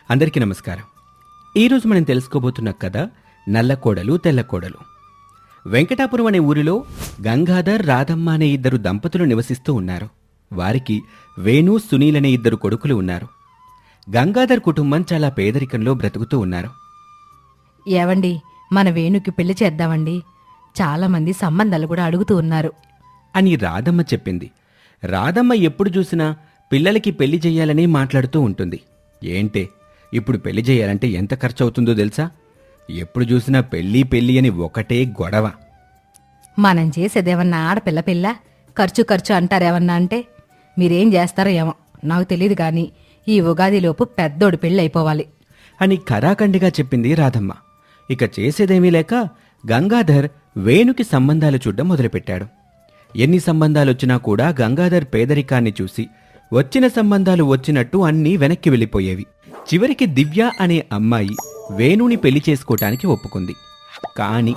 అందరికీ నమస్కారం. ఈరోజు మనం తెలుసుకోబోతున్న కథ నల్ల కోడలు తెల్ల కోడలు. వెంకటాపురం అనే ఊరిలో గంగాధర్, రాధమ్మ అనే ఇద్దరు దంపతులు నివసిస్తూ ఉన్నారు. వారికి వేణు, సునీల్ అనే ఇద్దరు కొడుకులు ఉన్నారు. గంగాధర్ కుటుంబం చాలా పేదరికంలో బ్రతుకుతూ ఉన్నారు. ఏవండి, మన వేణుకి పెళ్లి చేద్దామండి. చాలా మంది సంబంధాలు కూడా అడుగుతూ ఉన్నారు అని రాధమ్మ చెప్పింది. రాధమ్మ ఎప్పుడు చూసినా పిల్లలకి పెళ్లి చెయ్యాలని మాట్లాడుతూ ఉంటుంది. ఏంటే, ఇప్పుడు పెళ్లి చేయాలంటే ఎంత ఖర్చు అవుతుందో తెలుసా? ఎప్పుడు చూసినా పెళ్ళి పెళ్ళి అని ఒకటే గొడవ. మనం చేసేదేమన్నా ఆడపిల్ల పిల్ల ఖర్చు అంటారేమన్నా అంటే మీరేం చేస్తారో ఏమో నాకు తెలియదు, కానీ ఈ ఉగాదిలోపు పెద్దోడు పెళ్ళి అయిపోవాలి అని ఖరాఖండిగా చెప్పింది రాధమ్మ. ఇక చేసేదేమీ లేక గంగాధర్ వేణుకి సంబంధాలు చూడ్డం మొదలుపెట్టాడు. ఎన్ని సంబంధాలొచ్చినా కూడా గంగాధర్ పేదరికాన్ని చూసి వచ్చిన సంబంధాలు వచ్చినట్టు అన్నీ వెనక్కి వెళ్ళిపోయేవి. చివరికి దివ్య అనే అమ్మాయి వేణుని పెళ్లి చేసుకోవటానికి ఒప్పుకుంది. కాని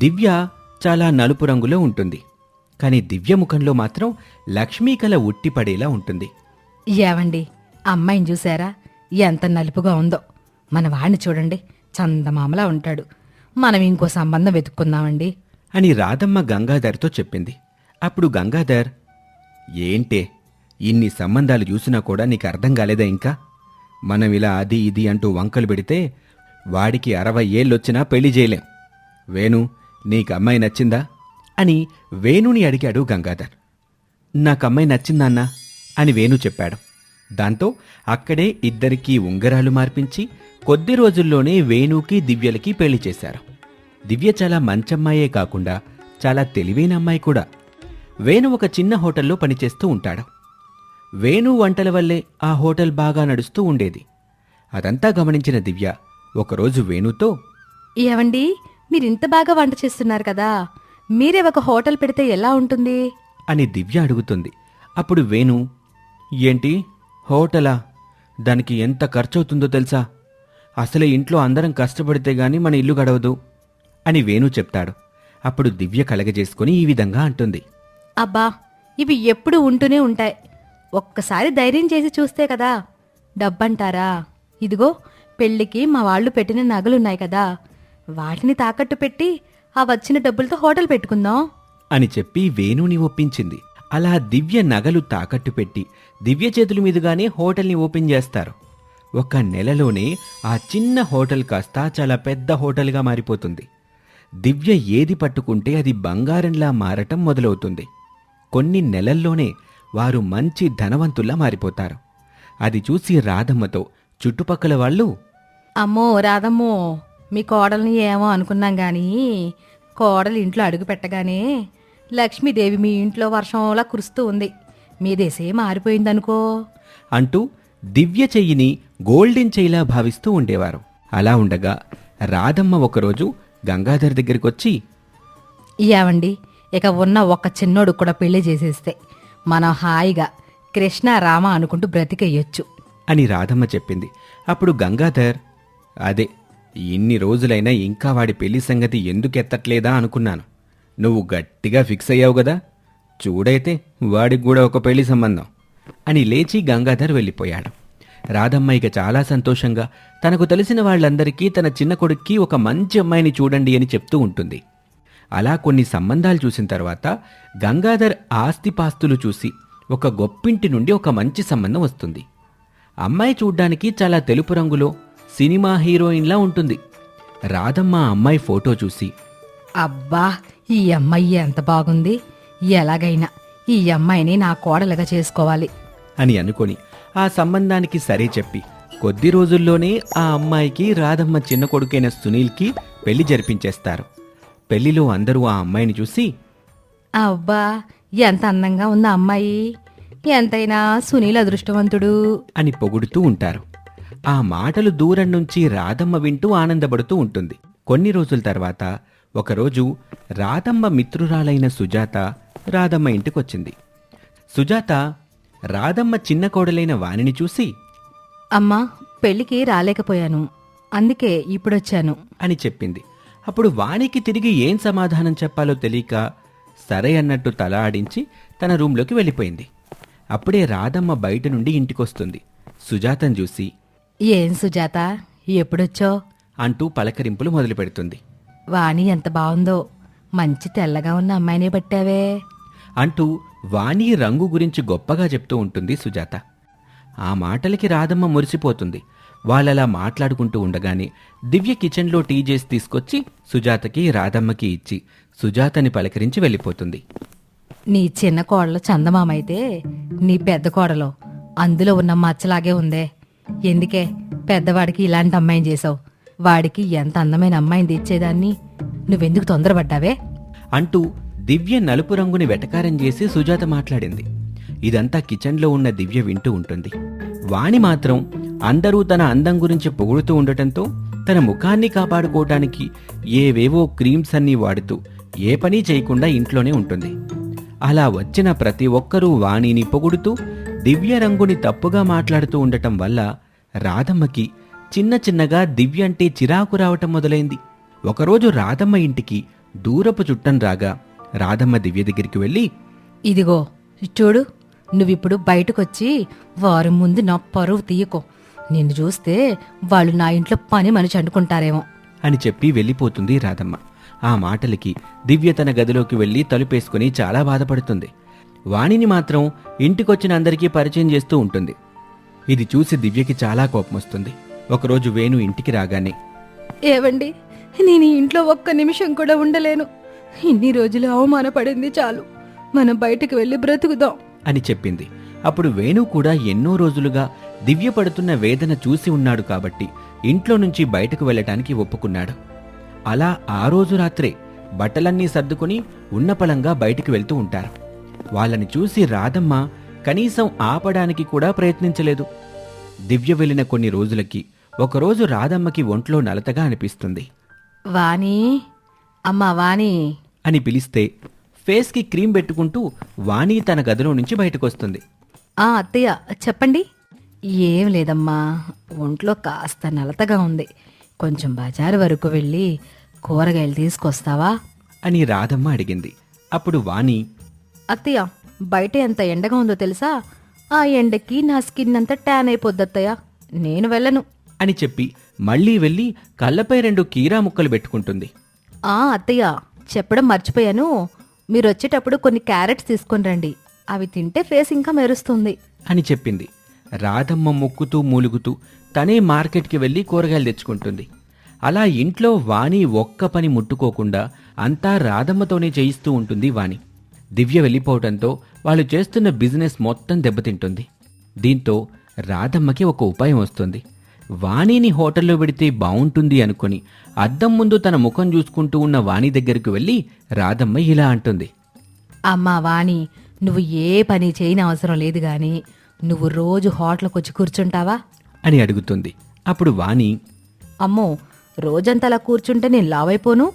దివ్య చాలా నలుపు రంగులో ఉంటుంది. కాని దివ్య ముఖంలో మాత్రం లక్ష్మీకళ ఉట్టిపడేలా ఉంటుంది. ఏవండి, అమ్మాయిని చూసారా? ఎంత నలుపుగా ఉందో. మన వాడిని చూడండి, చందమామలా ఉంటాడు. మనం ఇంకో సంబంధం వెతుక్కుందామండి అని రాధమ్మ గంగాధర్తో చెప్పింది. అప్పుడు గంగాధర్, ఏంటే, ఇన్ని సంబంధాలు చూసినా కూడా నీకు అర్థం కాలేదా? ఇంకా మనం ఇలా అది ఇది అంటూ వంకలు పెడితే వాడికి 60 ఏళ్ళొచ్చినా పెళ్లి చేయలేం. వేణు, నీకు అమ్మాయి నచ్చిందా అని వేణుని అడిగాడు గంగాధర్. నాకమ్మాయి నచ్చిందన్నా అని వేణు చెప్పాడు. దాంతో అక్కడే ఇద్దరికీ ఉంగరాలు మార్పించి కొద్ది రోజుల్లోనే వేణుకి దివ్యలకి పెళ్లి చేశారు. దివ్య చాలా మంచమ్మాయే కాకుండా చాలా తెలివైన అమ్మాయి కూడా. వేణు ఒక చిన్న హోటల్లో పనిచేస్తూ ఉంటాడు. వేణు వంటల వల్లే ఆ హోటల్ బాగా నడుస్తూ ఉండేది. అదంతా గమనించిన దివ్య ఒకరోజు వేణుతో, ఏవండి, మీరింత బాగా వంట చేస్తున్నారు కదా, మీరే ఒక హోటల్ పెడితే ఎలా ఉంటుంది అని దివ్య అడుగుతుంది. అప్పుడు వేణు, ఏంటి హోటలా? దానికి ఎంత ఖర్చవుతుందో తెలుసా? అసలే ఇంట్లో అందరం కష్టపడితే గాని మన ఇల్లు గడవదు అని వేణు చెప్తాడు. అప్పుడు దివ్య కలగజేసుకుని ఈ విధంగా అంటుంది. అబ్బా, ఇవి ఎప్పుడు ఉంటూనే ఉంటాయి. ఒక్కసారి ధైర్యం చేసి చూస్తే కదా. డబ్బంటారా? ఇదిగో పెళ్లికి మా వాళ్ళు పెట్టిన నగలున్నాయి కదా, వాటిని తాకట్టు పెట్టి ఆ వచ్చిన డబ్బులతో హోటల్ పెట్టుకుందాం అని చెప్పి వేణుని ఒప్పించింది. అలా దివ్య నగలు తాకట్టు పెట్టి దివ్య చేతుల మీదుగానే హోటల్ని ఓపెన్ చేస్తారు. 1 నెలలోనే ఆ చిన్న హోటల్ కాస్త చాలా పెద్ద హోటల్గా మారిపోతుంది. దివ్య ఏది పట్టుకుంటే అది బంగారంలా మారటం మొదలవుతుంది. కొన్ని నెలల్లోనే వారు మంచి ధనవంతుల్లా మారిపోతారు. అది చూసి రాధమ్మతో చుట్టుపక్కల వాళ్ళు, అమ్మో రాధమ్మో, మీ కోడల్ని ఏమో అనుకున్నాం గాని కోడలు ఇంట్లో అడుగు పెట్టగానే లక్ష్మీదేవి మీ ఇంట్లో వర్షంలా కురుస్తూ ఉంది. మీ దేశే మారిపోయిందనుకో అంటూ దివ్య చెయ్యిని గోల్డెన్ చెయ్యిలా భావిస్తూ ఉండేవారు. అలా ఉండగా రాధమ్మ ఒకరోజు గంగాధర్ దగ్గరికొచ్చి, ఏవండి, ఇక ఉన్న ఒక్క చిన్నోడు కూడా పెళ్లి చేసేస్తే మనం హాయిగా కృష్ణ రామ అనుకుంటూ బ్రతికేయొచ్చు అని రాధమ్మ చెప్పింది. అప్పుడు గంగాధర్, అదే, ఇన్ని రోజులైనా ఇంకా వాడి పెళ్లి సంగతి ఎందుకెత్తట్లేదా అనుకున్నాను. నువ్వు గట్టిగా ఫిక్స్ అయ్యావు గదా, చూడైతే వాడికి కూడా ఒక పెళ్లి సంబంధం అని లేచి గంగాధర్ వెళ్ళిపోయాడు. రాధమ్మ ఇక చాలా సంతోషంగా తనకు తెలిసిన వాళ్లందరికీ తన చిన్న కొడుక్కి ఒక మంచి అమ్మాయిని చూడండి అని చెప్తూ ఉంటుంది. అలా కొన్ని సంబంధాలు చూసిన తర్వాత గంగాధర్ ఆస్తిపాస్తులు చూసి ఒక గొప్పింటి నుండి ఒక మంచి సంబంధం వస్తుంది. అమ్మాయి చూడ్డానికి చాలా తెలుపు రంగులో సినిమా హీరోయిన్లా ఉంటుంది. రాధమ్మ అమ్మాయి ఫోటో చూసి, అబ్బా, ఈ అమ్మాయి ఎంత బాగుంది, ఎలాగైనా ఈ అమ్మాయిని నా కోడలుగా చేసుకోవాలి అని అనుకొని ఆ సంబంధానికి సరే చెప్పి కొద్ది రోజుల్లోనే ఆ అమ్మాయికి రాధమ్మ చిన్న కొడుకైన సునీల్కి పెళ్లి జరిపించేస్తారు. పెళ్లిలో అందరూ ఆ అమ్మాయిని చూసి, అబ్బా, ఎంత అందంగా ఉన్న అమ్మాయి, ఎంతైనా సునీల్ అదృష్టవంతుడు అని పొగుడుతూ ఉంటారు. ఆ మాటలు దూరం నుంచి రాధమ్మ వింటూ ఆనందపడుతూ ఉంటుంది. కొన్ని రోజుల తర్వాత ఒకరోజు రాధమ్మ మిత్రురాలైన సుజాత రాధమ్మ ఇంటికొచ్చింది. సుజాత రాధమ్మ చిన్న కోడలైన వాణిని చూసి, అమ్మా, పెళ్లికి రాలేకపోయాను, అందుకే ఇప్పుడొచ్చాను అని చెప్పింది. అప్పుడు వాణికి తిరిగి ఏం సమాధానం చెప్పాలో తెలియక సరే అన్నట్టు తల ఆడించి తన రూంలోకి వెళ్ళిపోయింది. అప్పుడే రాధమ్మ బయట నుండి ఇంటికొస్తుంది. సుజాతను చూసి, ఏం సుజాత ఎప్పుడొచ్చో? అంటూ పలకరింపులు మొదలు పెడుతుంది. వాణి ఎంత బావుందో, మంచి తెల్లగా ఉన్న అమ్మాయినే పట్టావే అంటూ వాణి రంగు గురించి గొప్పగా చెప్తూ ఉంటుంది సుజాత. ఆ మాటలకి రాధమ్మ మురిసిపోతుంది. వాళ్ళలా మాట్లాడుకుంటూ ఉండగానే దివ్య కిచెన్లో టీ చేసి తీసుకొచ్చి సుజాతకి రాధమ్మకి ఇచ్చి సుజాతని పలకరించి వెళ్ళిపోతుంది. నీ చిన్న కోడలు చందమామైతే నీ పెద్ద కోడలో అందులో ఉన్న మచ్చలాగే ఉందే. ఎందుకే పెద్దవాడికి ఇలాంటి అమ్మాయిని చేసావు? వాడికి ఎంత అందమైన అమ్మాయిని తెచ్చేదాన్ని, నువ్వెందుకు తొందరపడ్డావే? అంటూ దివ్య నలుపు రంగుని వెటకారం చేసి సుజాత మాట్లాడింది. ఇదంతా కిచెన్లో ఉన్న దివ్య వింటూ ఉంటుంది. వాణి మాత్రం అందరూ తన అందం గురించి పొగుడుతూ ఉండటంతో తన ముఖాన్ని కాపాడుకోవటానికి ఏవేవో క్రీమ్స్ అన్నీ వాడుతూ ఏ పని చేయకుండా ఇంట్లోనే ఉంటుంది. అలా వచ్చిన ప్రతి ఒక్కరూ వాణిని పొగుడుతూ దివ్య రంగుని తప్పుగా మాట్లాడుతూ ఉండటం వల్ల రాధమ్మకి చిన్న చిన్నగా దివ్య అంటే చిరాకు రావటం మొదలైంది. ఒకరోజు రాధమ్మ ఇంటికి దూరపు చుట్టం రాగా రాధమ్మ దివ్య దగ్గరికి వెళ్ళి, ఇదిగో చూడు, నువ్విప్పుడు బయటకొచ్చి వారి ముందు నా పరువు తీయకో. నిన్ను చూస్తే వాళ్ళు నా ఇంట్లో పని మనిషి అంటుకుంటారేమో అని చెప్పి వెళ్ళిపోతుంది రాధమ్మ. ఆ మాటలకి దివ్య తన గదిలోకి వెళ్ళి తలుపేసుకుని చాలా బాధపడుతుంది. వాణిని మాత్రం ఇంటికొచ్చిన అందరికీ పరిచయం చేస్తూ ఉంటుంది. ఇది చూసి దివ్యకి చాలా కోపం వస్తుంది. ఒకరోజు వేణు ఇంటికి రాగానే, ఏవండి, నేను ఈ ఇంట్లో ఒక్క నిమిషం కూడా ఉండలేను. ఇన్ని రోజులు అవమానపడింది చాలు, మనం బయటకు వెళ్ళి బ్రతుకుదాం అని చెప్పింది. అప్పుడు వేణు కూడా ఎన్నో రోజులుగా దివ్య పడుతున్న వేదన చూసి ఉన్నాడు కాబట్టి ఇంట్లో నుంచి బయటకు వెళ్ళటానికి ఒప్పుకున్నాడు. అలా ఆ రోజు రాత్రే బట్టలన్నీ సర్దుకుని ఉన్నపళంగా బయటికి వెళ్తూ ఉంటారు. వాళ్ళని చూసి రాధమ్మ కనీసం ఆపడానికి కూడా ప్రయత్నించలేదు. దివ్య వెళ్ళిన కొన్ని రోజులకి ఒకరోజు రాధమ్మకి ఒంట్లో నలతగా అనిపిస్తుంది. వాణి, అమ్మా వాణి అని పిలిస్తే ఫేస్కి క్రీమ్ పెట్టుకుంటూ వాణి తన గదిలో నుంచి బయటకొస్తుంది. అత్తయ్య చెప్పండి. ఏం లేదమ్మా, ఒంట్లో కాస్త నలతగా ఉంది. కొంచెం బజారు వరకు వెళ్ళి కూరగాయలు తీసుకొస్తావా అని రాధమ్మ అడిగింది. అప్పుడు వాణి, అత్తయ్య బయట ఎంత ఎండగా ఉందో తెలుసా? ఆ ఎండకి నా స్కిన్ అంతా ట్యాన్ అయిపోద్ది అత్తయ్య, నేను వెళ్ళను అని చెప్పి మళ్లీ వెళ్ళి కళ్ళపై 2 కీరా ముక్కలు పెట్టుకుంటుంది. అత్తయ్య చెప్పడం మర్చిపోయాను, మీరు వచ్చేటప్పుడు కొన్ని క్యారెట్స్ తీసుకొని రండి, అవి తింటే ఫేస్ ఇంకా మెరుస్తుంది అని చెప్పింది. రాధమ్మ ముక్కుతూ మూలుగుతూ తనే మార్కెట్కి వెళ్ళి కూరగాయలు తెచ్చుకుంటుంది. అలా ఇంట్లో వాణి ఒక్క పని ముట్టుకోకుండా అంతా రాధమ్మతోనే చేయిస్తూ ఉంటుంది వాణి. దివ్య వెళ్ళిపోవడంతో వాళ్ళు చేస్తున్న బిజినెస్ మొత్తం దెబ్బతింటుంది. దీంతో రాధమ్మకి ఒక ఉపాయం వస్తుంది. వాణిని హోటల్లో పెడితే బావుంటుంది అనుకుని అద్దం ముందు తన ముఖం చూసుకుంటూ ఉన్న వాణి దగ్గరికి వెళ్ళి రాధమ్మ ఇలా అంటుంది. అమ్మా వాణి, నువ్వు ఏ పని చేయని అవసరం లేదు గాని నువ్వు రోజు హోటల్కి వచ్చి కూర్చుంటావా అని అడుగుతుంది. అప్పుడు వాణి, అమ్మో, రోజంతా అలా కూర్చుంటే నేను లావైపోను,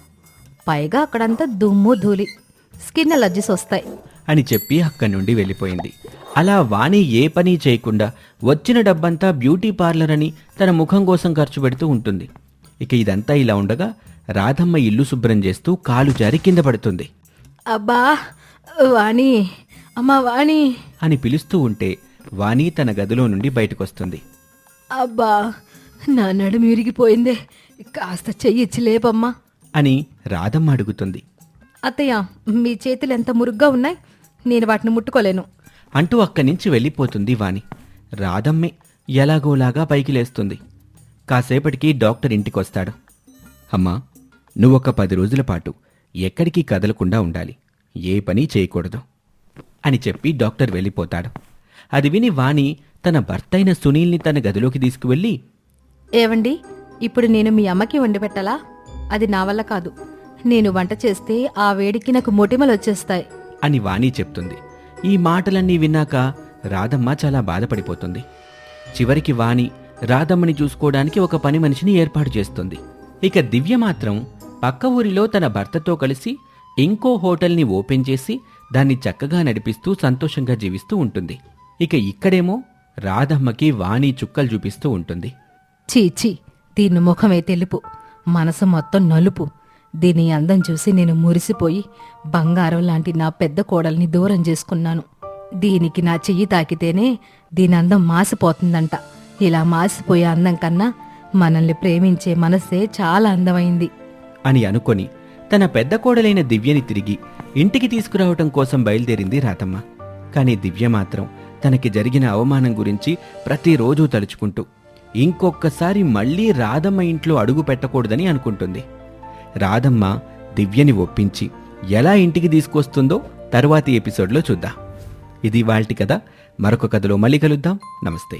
పైగా అక్కడంతా దుమ్ము ధూళి, స్కిన్ అలర్జీస్ వస్తాయి అని చెప్పి అక్కడి నుండి వెళ్ళిపోయింది. అలా వాణి ఏ పని చేయకుండా వచ్చిన డబ్బంతా బ్యూటీ పార్లర్ అని తన ముఖం కోసం ఖర్చు పెడుతూ ఉంటుంది. ఇక ఇదంతా ఇలా ఉండగా రాధమ్మ ఇల్లు శుభ్రం చేస్తూ కాలు జారి కింద పడుతుంది. అబ్బా వాణి, అమ్మా వాణి అని పిలుస్తూ ఉంటే వాణి తన గదిలో నుండి బయటకొస్తుంది. అబ్బా నా నడుము విరిగిపోయిందే, కాస్త చెయ్యిచ్చి లేపమ్మా అని రాధమ్మ అడుగుతుంది. అత్తయ్య మీ చేతులు ఎంత మురుగ్గా ఉన్నాయి, నేను వాటిని ముట్టుకోలేను అంటూ అక్కడి నుంచి వెళ్ళిపోతుంది వాణి. రాధమ్మే ఎలాగోలాగా పైకి లేస్తుంది. కాసేపటికి డాక్టర్ ఇంటికొస్తాడు. అమ్మా, నువ్వొక 10 రోజుల పాటు ఎక్కడికి కదలకుండా ఉండాలి, ఏ పని చేయకూడదు అని చెప్పి డాక్టర్ వెళ్ళిపోతాడు. అది విని వాణి తన భర్తైన సునీల్ని తన గదిలోకి తీసుకువెళ్ళి, ఏవండి, ఇప్పుడు నేను మీ అమ్మకి వండి పెట్టాలా? అది నా వల్ల కాదు, నేను వంట చేస్తే ఆ వేడికి నాకు మొటిమలు వచ్చేస్తాయి అని వాణి చెప్తుంది. ఈ మాటలన్నీ విన్నాక రాధమ్మ చాలా బాధపడిపోతుంది. చివరికి వాణి రాధమ్మని చూసుకోవడానికి ఒక పని మనిషిని ఏర్పాటు చేస్తుంది. ఇక దివ్య మాత్రం పక్క ఊరిలో తన భర్తతో కలిసి ఇంకో హోటల్ని ఓపెన్ చేసి దాన్ని చక్కగా నడిపిస్తూ సంతోషంగా జీవిస్తూ ఉంటుంది. ఇక ఇక్కడేమో రాధమ్మకి వాణి చుక్కలు చూపిస్తూ ఉంటుంది. చీచీ, దీని ముఖమే తెలుపు, మనసు మొత్తం నలుపు. దీని అందం చూసి నేను మురిసిపోయి బంగారం లాంటి నా పెద్ద కోడల్ని దూరం చేసుకున్నాను. దీనికి నా చెయ్యి తాకితేనే దీని అందం మాసిపోతుందంట. ఇలా మాసిపోయే అందం కన్నా మనల్ని ప్రేమించే మనస్సే చాలా అందమైంది అని అనుకొని తన పెద్ద కోడలైన దివ్యని తిరిగి ఇంటికి తీసుకురావటం కోసం బయలుదేరింది రాధమ్మ. కాని దివ్య మాత్రం తనకి జరిగిన అవమానం గురించి ప్రతిరోజూ తలుచుకుంటూ ఇంకొక్కసారి మళ్ళీ రాధమ్మ ఇంట్లో అడుగు పెట్టకూడదని అనుకుంటుంది. రాధమ్మ దివ్యని ఒప్పించి ఎలా ఇంటికి తీసుకొస్తుందో తరువాతి ఎపిసోడ్లో చూద్దాం. ఇది ఇవాల్టి కథ. మరొక కథలో మళ్ళీ కలుద్దాం. నమస్తే.